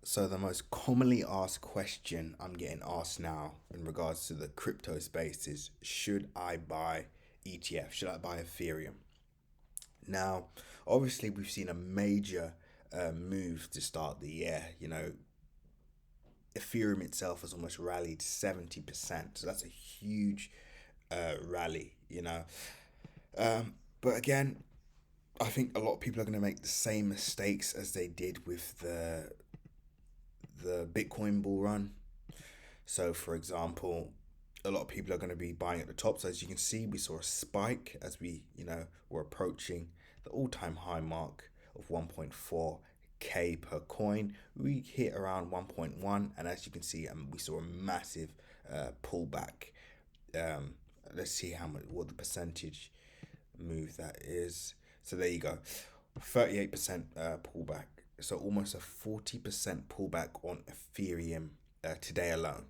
So the most commonly asked question I'm getting asked now in regards to the crypto space is, should I buy ETF? Should I buy Ethereum? Now, obviously we've seen a major move to start the year. Ethereum itself has almost rallied 70%. So that's a huge rally, But again, I think a lot of people are going to make the same mistakes as they did with the Bitcoin bull run. So, for example, a lot of people are going to be buying at the top. So, as you can see, we saw a spike as we were approaching the all-time high mark of 1.4K per coin. We hit around 1.1, and as you can see, we saw a massive pullback. Um, let's see what the percentage move that is. So there you go, 38% pullback. So almost a 40% pullback on Ethereum today alone.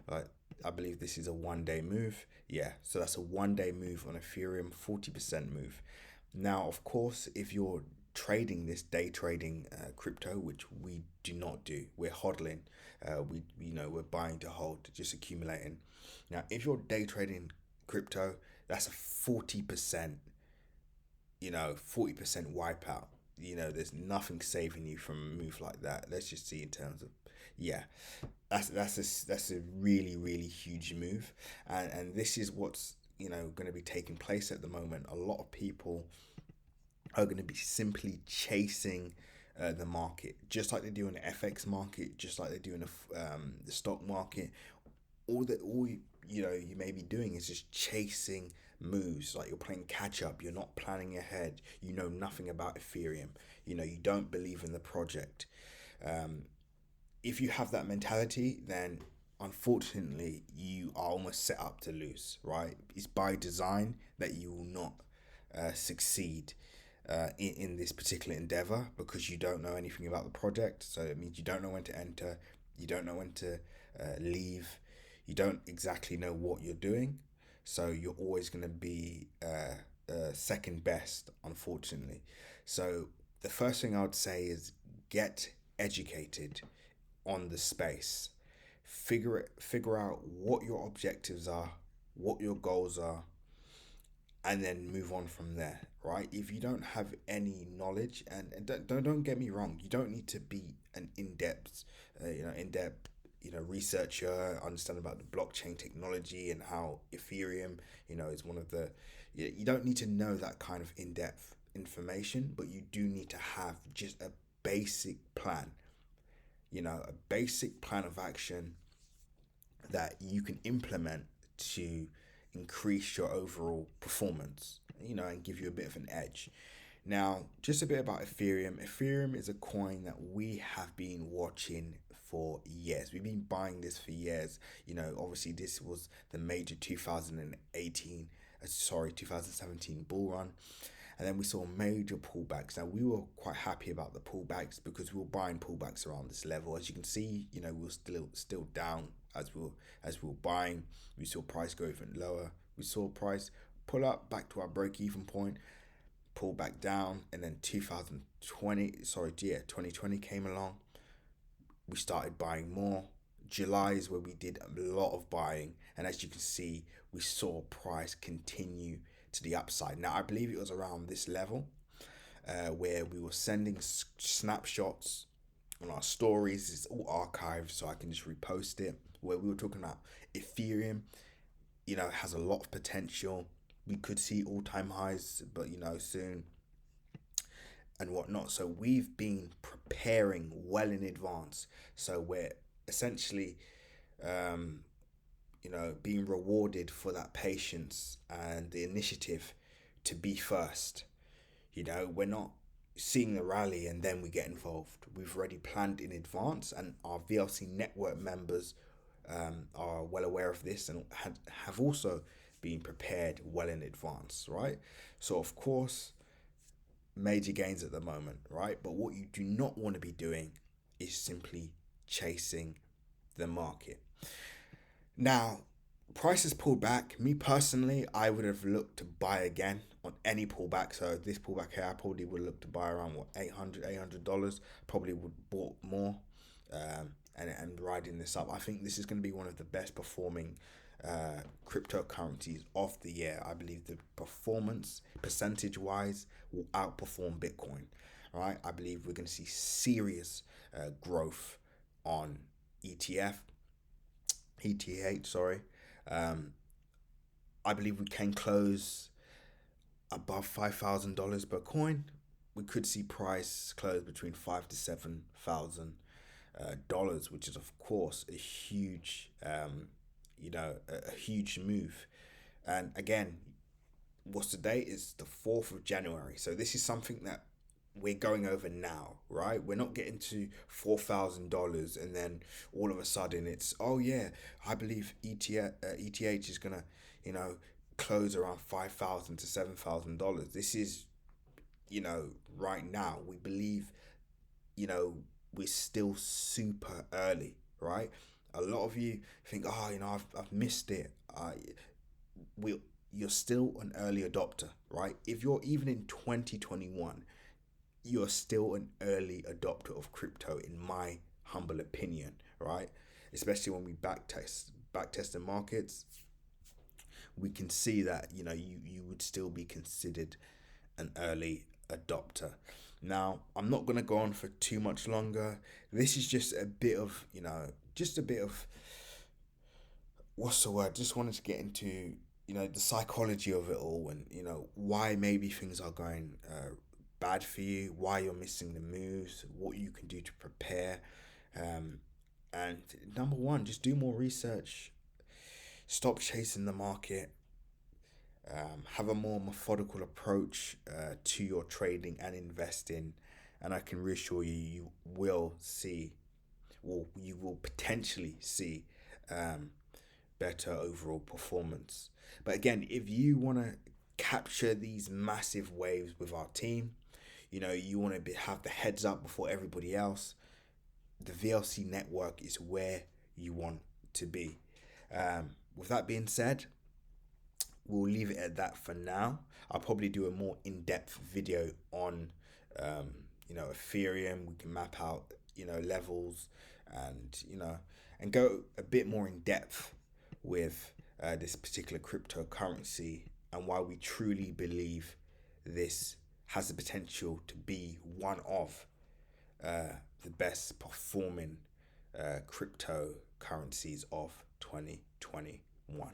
Uh, I believe this is a 1 day move. Yeah, so that's a 1 day move on Ethereum, 40% move. Now, of course, if you're trading this day trading crypto, which we do not do, we're hodling. We're buying to hold, just accumulating. Now, if you're day trading crypto, that's a 40%, 40% wipeout. There's nothing saving you from a move like that. Let's just see in terms of, yeah, that's a really really huge move, and this is what's going to be taking place at the moment. A lot of people are going to be simply chasing the market, just like they do in the FX market, just like they do in the stock market. All you may be doing is just chasing moves, like you're playing catch up. You're not planning ahead. You know nothing about Ethereum. You don't believe in the project. um, if you have that mentality, then unfortunately you are almost set up to lose, right? It's by design that you will not succeed in this particular endeavor, because you don't know anything about the project. So it means you don't know when to enter, you don't know when to leave, you don't exactly know what you're doing. So you're always going to be second best, unfortunately. So the first thing I would say is get educated on the space. Figure out what your objectives are, what your goals are, and then move on from there, right? If you don't have any knowledge, and don't get me wrong, you don't need to be an in-depth researcher, understand about the blockchain technology and how Ethereum, is one of the. You don't need to know that kind of in-depth information, but you do need to have just a basic plan, a basic plan of action that you can implement to increase your overall performance, and give you a bit of an edge. Now, just a bit about Ethereum. Ethereum is a coin that we have been watching for years. We've been buying this for years. Obviously, this was the major 2017 bull run. And then we saw major pullbacks. Now, we were quite happy about the pullbacks because we were buying pullbacks around this level. As you can see, we were still down as we were buying. We saw price go even lower. We saw price pull up back to our break even point, pull back down, and then 2020 came along. We started buying more. July is where we did a lot of buying, and as you can see, we saw price continue to the upside. Now, I believe it was around this level where we were sending snapshots on our stories. It's all archived, so I can just repost it. Where we were talking about Ethereum, has a lot of potential. We could see all-time highs, but soon, and whatnot. So we've been preparing well in advance. So we're essentially, um, being rewarded for that patience and the initiative to be first. We're not seeing the rally and then we get involved. We've already planned in advance, and our VLC network members are well aware of this and have also been prepared well in advance, right? So, of course, major gains at the moment, right? But what you do not want to be doing is simply chasing the market. Now, prices pulled back. Me personally, I would have looked to buy again on any pullback. So this pullback here, I probably would look to buy around what, $800. Probably would bought more. riding this up. I think this is going to be one of the best performing cryptocurrencies of the year. I believe the performance, percentage wise, will outperform Bitcoin. Right? I believe we're going to see serious growth on ETF, ETH, sorry. Um, I believe we can close above $5,000 per coin. We could see price close between $5,000 to $7,000, which is of course a huge, a huge move. And again, what's the date? Is the 4th of January. So this is something that we're going over now, right? We're not getting to $4,000 and then all of a sudden it's, oh yeah, I believe ETH is gonna, you know, close around $5,000 to $7,000. This is, right now we believe, you know, we're still super early, right? A lot of you think, oh, I've missed it. We You're still an early adopter, right? If you're even in 2021, you're still an early adopter of crypto, in my humble opinion, right? Especially when we backtest the markets, we can see that you would still be considered an early adopter. Now, I'm not going to go on for too much longer. This is just a bit of, what's the word? Just wanted to get into, the psychology of it all, and, why maybe things are going bad for you, why you're missing the moves, what you can do to prepare. And number one, just do more research. Stop chasing the market. Have a more methodical approach to your trading and investing, and I can reassure you, you will see, or you will potentially see, better overall performance. But again, if you want to capture these massive waves with our team, you want to have the heads up before everybody else, the VLC network is where you want to be. With that being said, we'll leave it at that for now. I'll probably do a more in-depth video on, Ethereum. We can map out, levels, and, and go a bit more in depth with this particular cryptocurrency, and why we truly believe this has the potential to be one of the best performing cryptocurrencies of 2021.